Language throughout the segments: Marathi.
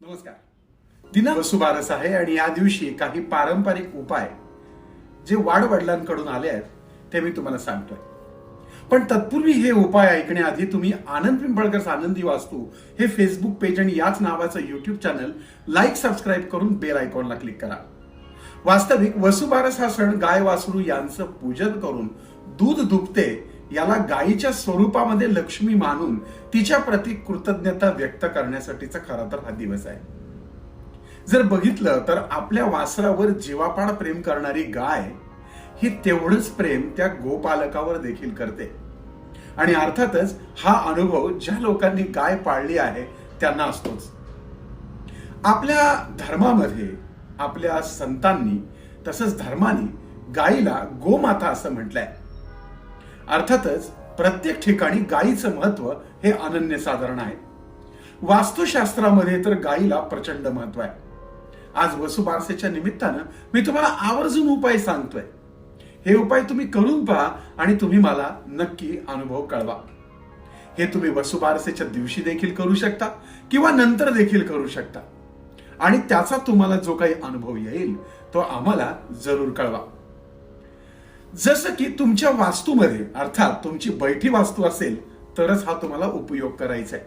नमस्कार. दिनांक वसुबारस आहे आणि या दिवशी काही पारंपरिक उपाय जे वाडवडिलांकडून आले आहेत ते मी तुम्हाला सांगतोय. पण तत्पूर्वी हे उपाय ऐकण्याआधी तुम्ही आनंद पिंपळकर आनंदी वास्तू हे फेसबुक पेज आणि याच नावाचं युट्यूब चॅनल लाईक सबस्क्राईब करून बेल आयकॉनला क्लिक करा. वास्तविक वसुबारस हा सण गाय वासरू यांचं पूजन करून दूध दुभते याला गायीच्या स्वरूपामध्ये लक्ष्मी मानून तिच्या प्रती कृतज्ञता व्यक्त करण्यासाठीचा खरा तर हा दिवस आहे. जर बघितलं तर आपल्या वासरावर जीवापाड प्रेम करणारी गाय ही तेवढंच प्रेम त्या गोपालकावर देखील करते. आणि अर्थातच हा अनुभव ज्या लोकांनी गाय पाळली आहे त्यांना असतोच. आपल्या धर्मामध्ये आपल्या संतांनी तसंच धर्माने गायीला गोमाता असं म्हटलंय. अर्थातच प्रत्येक ठिकाणी गायीचं महत्व हे अनन्यसाधारण आहे. वास्तुशास्त्रामध्ये तर गायीला प्रचंड महत्व आहे. आज वसुबारसेच्या निमित्तानं मी तुम्हाला आवर्जून उपाय सांगतोय. हे उपाय तुम्ही करून पहा आणि तुम्ही मला नक्की अनुभव कळवा. हे तुम्ही वसुबारसेच्या दिवशी देखील करू शकता किंवा नंतर देखील करू शकता आणि त्याचा तुम्हाला जो काही अनुभव येईल तो आम्हाला जरूर कळवा. जसं की तुमच्या वास्तूमध्ये अर्थात तुमची बैठी वास्तू असेल तरच हा तुम्हाला उपयोग करायचा आहे.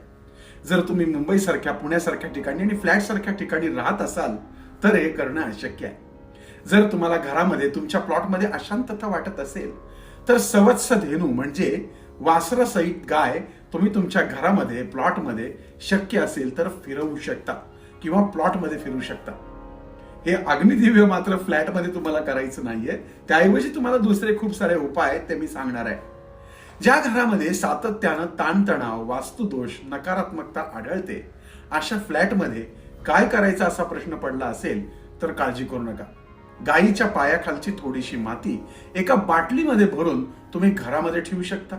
जर तुम्ही मुंबई सारख्या पुण्यासारख्या ठिकाणी आणि फ्लॅट सारख्या ठिकाणी राहत असाल तर हे करणं अशक्य आहे. जर तुम्हाला घरामध्ये तुमच्या प्लॉटमध्ये अशांतता वाटत असेल तर सवत्स धेनू म्हणजे वासरासहित गाय तुम्ही तुमच्या घरामध्ये प्लॉटमध्ये शक्य असेल तर फिरवू शकता किंवा प्लॉटमध्ये फिरू शकता. हे अग्निदिव्य मात्र फ्लॅटमध्ये तुम्हाला करायचं नाहीये. त्याऐवजी तुम्हाला दुसरे खूप सारे उपाय ते मी सांगणार आहे. ज्या घरामध्ये सातत्यानं ताणतणाव, वास्तुदोष, नकारात्मकता आढळते अशा फ्लॅटमध्ये काय करायचं असा प्रश्न पडला असेल तर काळजी करू नका. गायीच्या पायाखालची थोडीशी माती एका बाटलीमध्ये भरून तुम्ही घरामध्ये ठेवू शकता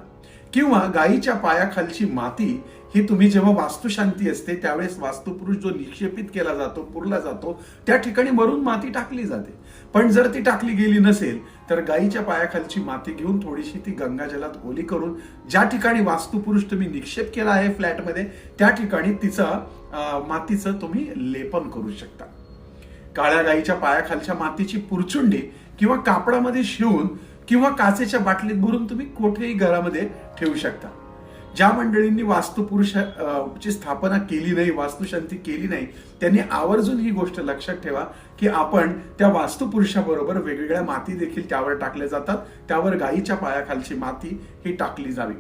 किंवा गायीच्या पायाखालची माती ही तुम्ही जेव्हा वास्तुशांती असते त्यावेळेस वास्तुपुरुष जो निक्षेपित केला जातो, पुरला जातो त्या ठिकाणी मरून माती टाकली जाते. पण जर ती टाकली गेली नसेल तर गायीच्या पायाखालची माती घेऊन थोडीशी ती गंगाजलात ओली करून ज्या ठिकाणी वास्तुपुरुष तुम्ही निक्षेप केला आहे फ्लॅटमध्ये त्या ठिकाणी मातीचं तुम्ही लेपन करू शकता. काळ्या गायीच्या पायाखालच्या मातीची पुरचुंडी किंवा कापडामध्ये शिवून किंवा काचेच्या बाटलीत भरून तुम्ही कुठेही घरामध्ये ठेवू शकता. ज्या मंडळींनी वास्तुपुरुषाची स्थापना केली नाही, वास्तुशांती केली नाही त्यांनी आवर्जून ही गोष्ट लक्षात ठेवा की आपण त्या वास्तुपुरुषाबरोबर वेगवेगळ्या माती देखील त्यावर टाकल्या जातात. त्यावर गायीच्या पायाखालची माती ही टाकली जावी.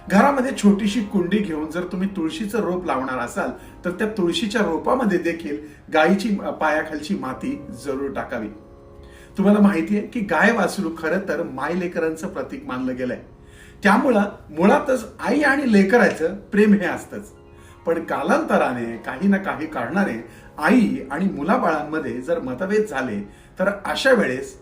घरामध्ये छोटीशी कुंडी घेऊन जर तुम्ही तुळशीचं रोप लावणार असाल तर त्या तुळशीच्या रोपामध्ये देखील गायीची पायाखालची माती जरूर टाकावी. तुम्हाला माहिती आहे की गाय वासरू खरं तर माय लेकरांचं प्रतीक मानलं गेलंय. त्यामुळं मुळातच आई आणि लेकराचं प्रेम हे असतंच. पण कालांतराने काही ना काही कारणाने आई आणि मुलाबाळांमध्ये जर मतभेद झाले तर अशा वेळेस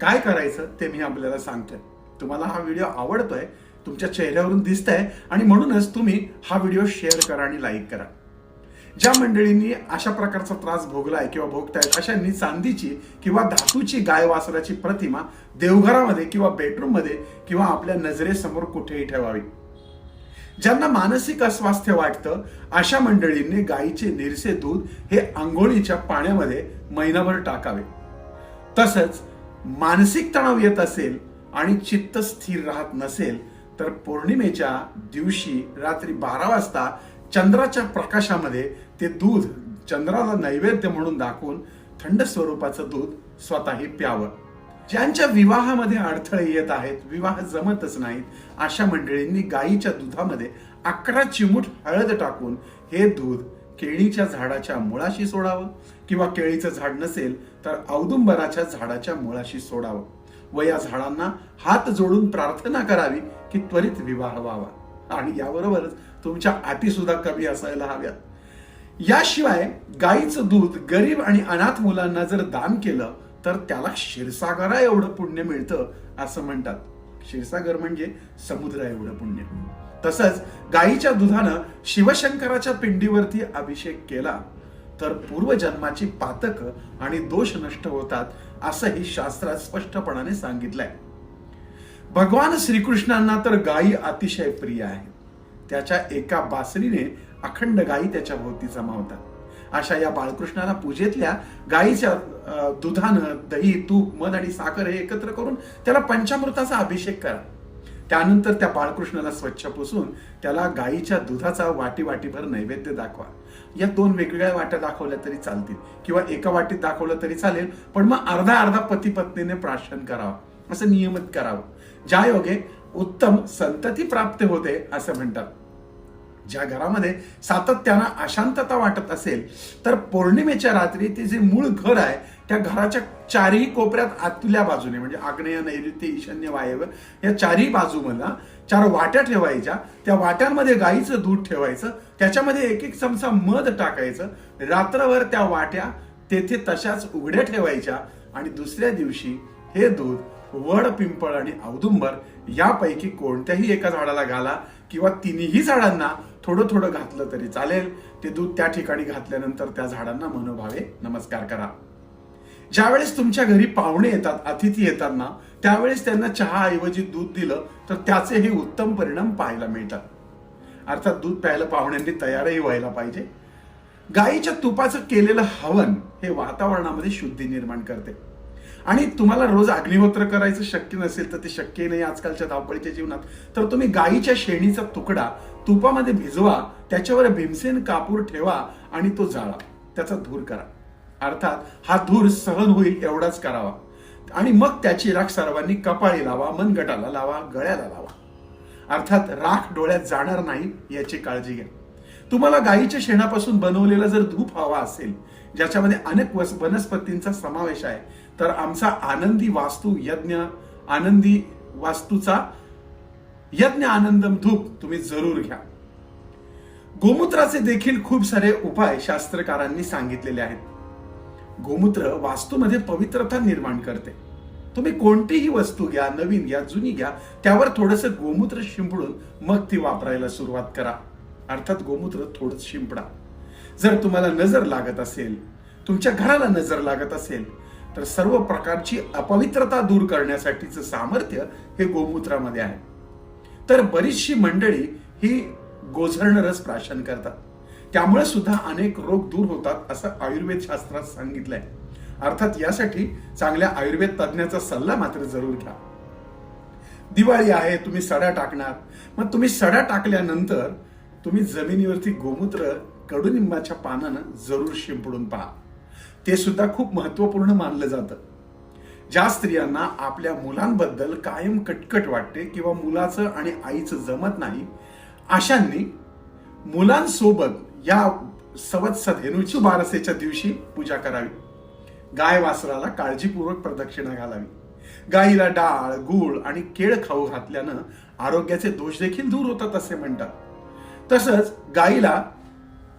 काय करायचं ते मी आपल्याला सांगतोय. तुम्हाला हा व्हिडिओ आवडतोय, तुमच्या चेहऱ्यावरून दिसतंय आणि म्हणूनच तुम्ही हा व्हिडिओ शेअर करा आणि लाईक करा. ज्या मंडळींनी अशा प्रकारचा त्रास भोगलाय किंवा भोगतायत अशांनी चांदीची किंवा धातूची गाय वासराची प्रतिमा देवघरामध्ये किंवा बेडरूम मध्ये किंवा आपल्या नजरेसमोर कुठेही ठेवावी. ज्यांना मानसिक अस्वास्थ्य वाटतं अशा मंडळींनी गायीचे निरसे दूध हे आंघोळीच्या पाण्यामध्ये महिनाभर टाकावे. तसंच मानसिक तणाव येत असेल आणि चित्त स्थिर राहत नसेल तर पौर्णिमेच्या दिवशी रात्री 12 वाजता चंद्राच्या प्रकाशामध्ये ते दूध चंद्राला नैवेद्य म्हणून दाखवून थंड स्वरूपाचं दूध स्वतःही प्यावं. ज्यांच्या विवाहामध्ये अडथळे येत आहेत, विवाह जमतच नाहीत अशा मंडळींनी गायीच्या दुधामध्ये 11 चिमूट हळद टाकून हे दूध केळीच्या झाडाच्या मुळाशी सोडावं किंवा केळीचं झाड नसेल तर औदुंबराच्या झाडाच्या मुळाशी सोडावं व या झाडांना हात जोडून प्रार्थना करावी की त्वरित विवाह व्हावा. आणि याबरोबरच तुमच्या अटी सुद्धा कमी असायला हव्यात. याशिवाय गायीचं दूध गरीब आणि अनाथ मुलांना जर दान केलं तर त्याला क्षीरसागरा एवढं पुण्य मिळतं असं म्हणतात. क्षीरसागर म्हणजे समुद्र एवढं पुण्य. तसंच गायीच्या दुधानं शिवशंकराच्या पिंडीवरती अभिषेक केला तर पूर्वजन्माची पातक आणि दोष नष्ट होतात असंही शास्त्रात स्पष्टपणाने सांगितलंय. भगवान श्रीकृष्णांना तर गायी अतिशय प्रिय आहे. त्याच्या एका बासरीने अखंड गायी त्याच्या भोवती जमा होतात. अशा या बाळकृष्णाला पूजेतल्या गायीच्या दुधानं दही, तूप, मध आणि साखर हे एकत्र करून त्याला पंचामृताचा अभिषेक करा. त्यानंतर त्या बाळकृष्णाला स्वच्छ पुसून त्याला गायीच्या दुधाचा वाटीभर नैवेद्य दाखवा. या 2 वेगवेगळ्या वाट्या दाखवल्या तरी चालतील किंवा एका वाटीत दाखवलं तरी चालेल, पण मग अर्धा पती पत्नीने प्राशन करावं, असं नियमित करावं. ज्या योगे उत्तम संतती प्राप्त होते असं म्हणतात. ज्या घरामध्ये सातत्यानं अशांतता वाटत असेल तर पौर्णिमेच्या रात्री ते जे मूळ घर आहे त्या घराच्या चारही कोपऱ्यात आतल्या बाजूने म्हणजे आग्नेय, नैऋत्य, ईशान्य, वायव्य या चारही बाजूला 4 वाट्या ठेवायच्या. त्या वाट्यांमध्ये गाईचं दूध ठेवायचं, त्याच्यामध्ये 1 चमचा मध टाकायचं. रात्रभर त्या वाट्या तेथे तशाच उघड्या ठेवायच्या आणि दुसऱ्या दिवशी हे दूध वड, पिंपळ आणि औदुंबर यापैकी कोणत्याही एका झाडाला घाला किंवा तिन्ही झाडांना थोडं थोडं घातलं तरी चालेल. ते दूध त्या ठिकाणी घातल्यानंतर त्या झाडांना मनोभावे नमस्कार करा. ज्यावेळेस तुमच्या घरी पाहुणे येतात, अतिथी येतात ना, त्यावेळेस त्यांना चहा ऐवजी दूध दिलं तर त्याचेही उत्तम परिणाम पाहायला मिळतात. अर्थात दूध प्यायला पाहुण्यांनी तयारही व्हायला पाहिजे. गायीच्या तुपाचं केलेलं हवन हे वातावरणामध्ये शुद्धी निर्माण करते. आणि तुम्हाला रोज अग्निहोत्र करायचं शक्य नसेल तर ते शक्य नाही आजकालच्या धावपळीच्या जीवनात, तर तुम्ही गायीच्या शेणीचा तुकडा तुपामध्ये भिजवा, त्याच्यावर भीमसेन कापूर ठेवा आणि तो जाळा, त्याचा धूर करा. अर्थात हा धूर सहन होईल एवढाच करावा. आणि मग त्याची राख सर्वांनी कपाळी लावा, मनगटाला लावा, गळ्याला लावा. अर्थात राख डोळ्यात जाणार नाही याची काळजी घ्या. तुम्हाला गायीच्या शेणापासून बनवलेला जर धूप हवा असेल ज्याच्यामध्ये अनेक वनस्पतींचा समावेश आहे तर आमचा आनंदी वास्तूचा यज्ञ आनंदम धूप तुम्ही जरूर घ्या. गोमूत्राचे देखील खूप सारे उपाय शास्त्रकारांनी सांगितलेले आहेत. गोमूत्र वास्तूमध्ये पवित्रता निर्माण करते. तुम्ही कोणतीही वस्तू घ्या, नवीन घ्या, जुनी घ्या, त्यावर थोडंसं गोमूत्र शिंपडून मग ती वापरायला सुरुवात करा. अर्थात गोमूत्र थोडं शिंपडा. जर तुम्हाला नजर लागत असेल, तुमच्या घराला नजर लागत असेल तर सर्व प्रकारची अपवित्रता दूर करण्यासाठीचं सामर्थ्य हे गोमूत्रामध्ये आहे. तर बरीचशी मंडळी ही गोझरण रस प्राशन करतात, त्यामुळे सुद्धा अनेक रोग दूर होतात असं आयुर्वेद शास्त्रात सांगितलंय. अर्थात यासाठी चांगल्या आयुर्वेद तज्ञाचा सल्ला मात्र जरूर घ्या. दिवाळी आहे, तुम्ही सडा टाकणार, मग तुम्ही सडा टाकल्यानंतर तुम्ही जमिनीवरती गोमूत्र कडुनिंबाच्या पानानं जरूर शिंपडून पहा. ते सुद्धा खूप महत्वपूर्ण मानलं जातं. ज्या स्त्रियांना आपल्या मुलांबद्दल कायम कटकट वाटते किंवा मुलाचं आणि आईचं जमत नाही, अशांनी मुलांसोबत या सवत्सधेनुची बारसेच्या दिवशी पूजा करावी. गाय वासराला काळजीपूर्वक प्रदक्षिणा घालावी. गायीला डाळ, गूळ आणि केळ खाऊ घातल्यानं आरोग्याचे दोष देखील दूर होतात असे म्हणतात. तसंच गायीला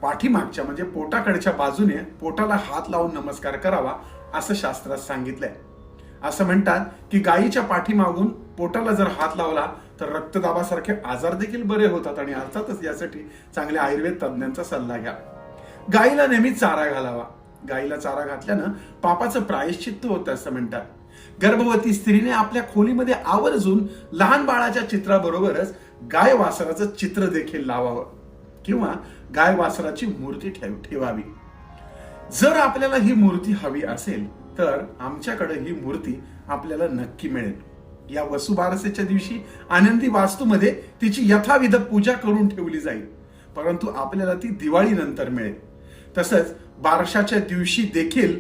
पाठीमागच्या म्हणजे पोटाकडच्या बाजूने पोटाला हात लावून नमस्कार करावा असं शास्त्रात सांगितलंय. असं म्हणतात की गायीच्या पाठीमागून पोटाला जर हात लावला तर रक्तदाबासारखे आजार देखील बरे होतात. आणि अर्थातच यासाठी चांगल्या आयुर्वेद तज्ञांचा सल्ला घ्या. गायीला नेहमी चारा घालावा. गायीला चारा घातल्यानं पापाचं प्रायश्चित्त होतं असं म्हणतात. गर्भवती स्त्रीने आपल्या खोलीमध्ये आवर्जून लहान बाळाच्या चित्राबरोबरच गाय वासराचं चित्र देखील लावावं किंवा गाय वासराची मूर्ती ठेवावी. जर आपल्याला ही मूर्ती हवी असेल तर आमच्याकडे ही मूर्ती आपल्याला नक्की मिळेल. या वसुबारसेच्या दिवशी आनंदी वास्तूमध्ये तिची यथाविध पूजा करून ठेवली जाईल, परंतु आपल्याला ती दिवाळी नंतर मिळेल. तसंच बारशाच्या दिवशी देखील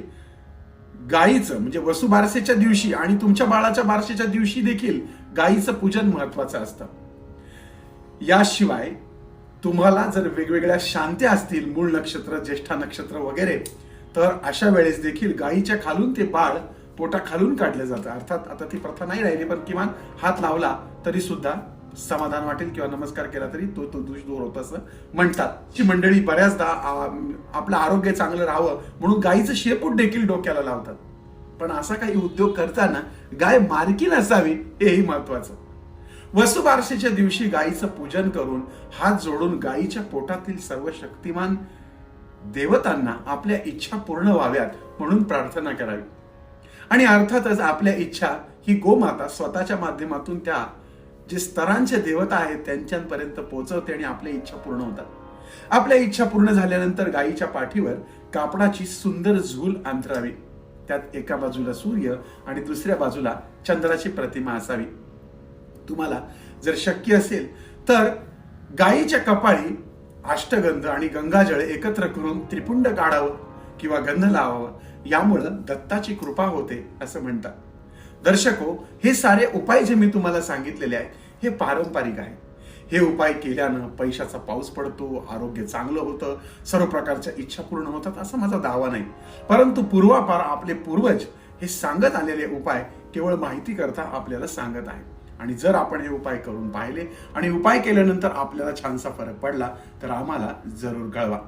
गायीचं म्हणजे वसुबारसेच्या दिवशी आणि तुमच्या बाळाच्या बारशेच्या दिवशी देखील गायीचं पूजन महत्वाचं असतं. याशिवाय तुम्हाला जर वेगवेगळ्या शांत्या असतील, मूळ नक्षत्र, ज्येष्ठा नक्षत्र वगैरे, तर अशा वेळेस देखील गायीच्या खालून ते बाळ पोटा खालून काढलं जातं. अर्थात आता ती प्रथा नाही राहिली, पण किमान हात लावला तरी सुद्धा समाधान वाटेल किंवा नमस्कार केला तरी तो दोष दूर होत असं म्हणतात. ची मंडळी बऱ्याचदा आपलं आरोग्य चांगलं राहावं म्हणून गायीचं शेपूट देखील डोक्याला लावतात. पण असा काही उद्योग करताना गाय मारकी नसावी हेही महत्वाचं. वसुबारसेच्या दिवशी गायीचं पूजन करून हात जोडून गायीच्या पोटातील सर्व शक्तिमान देवतांना आपल्या इच्छा पूर्ण व्हाव्यात म्हणून प्रार्थना करावी. आणि अर्थातच आपल्या इच्छा ही गोमाता स्वतःच्या माध्यमातून त्या जे स्तरांचे देवता आहेत त्यांच्यापर्यंत पोहोचवते आणि आपल्या इच्छा पूर्ण होतात. आपल्या इच्छा पूर्ण झाल्यानंतर गायीच्या पाठीवर कापडाची सुंदर झूल अंथरावी. त्यात एका बाजूला सूर्य आणि दुसऱ्या बाजूला चंद्राची प्रतिमा असावी. तुम्हाला जर शक्य असेल तर गायीच्या कपाळी अष्टगंध आणि गंगाजळ एकत्र करून त्रिपुंड काढावं किंवा गंध लावावं. यामुळं दत्ताची कृपा होते असं म्हणतात. दर्शको, हे सारे उपाय जे मी तुम्हाला सांगितलेले आहेत हे पारंपरिक आहे. हे उपाय केल्यानं पैशाचा पाऊस पडतो, आरोग्य चांगलं होतं, सर्व प्रकारच्या इच्छा पूर्ण होतात असा माझा दावा नाही. परंतु पूर्वापार आपले पूर्वज हे सांगत आलेले उपाय केवळ माहिती करता आपल्याला सांगत आहे. आणि जर आपण हे उपाय करून पाहिले आणि उपाय केल्यानंतर आपल्याला छानसा फरक पडला तर आम्हाला जरूर कळवा.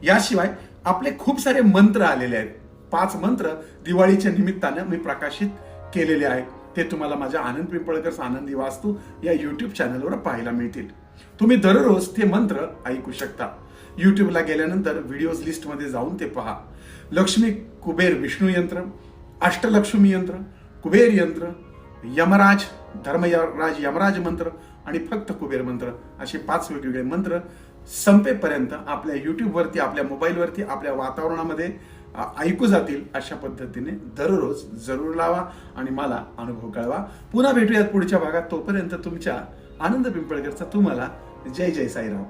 याशिवाय आपले खूप सारे मंत्र आलेले आहेत. 5 मंत्र दिवाळीच्या निमित्तानं मी प्रकाशित केलेले आहेत. ते तुम्हाला माझ्या आनंद पिंपळकर आनंदी वास्तू या युट्यूब चॅनलवर पाहायला मिळतील. तुम्ही दररोज ते मंत्र ऐकू शकता. युट्यूबला गेल्यानंतर व्हिडिओज लिस्टमध्ये जाऊन ते पहा. लक्ष्मी कुबेर विष्णू यंत्र, अष्टलक्ष्मी यंत्र, कुबेर यंत्र, यमराज धर्मराज यमराज मंत्र आणि फक्त कुबेर मंत्र असे 5 वेगवेगळे मंत्र संपेपर्यंत आपल्या युट्यूबवरती, आपल्या मोबाईलवरती, आपल्या वातावरणामध्ये ऐकू जातील अशा पद्धतीने दररोज जरूर लावा आणि मला अनुभव कळवा. पुन्हा भेटूयात पुढच्या भागात. तोपर्यंत तुमच्या आनंद पिंपळकरचा तुम्हाला जय जय साईराम.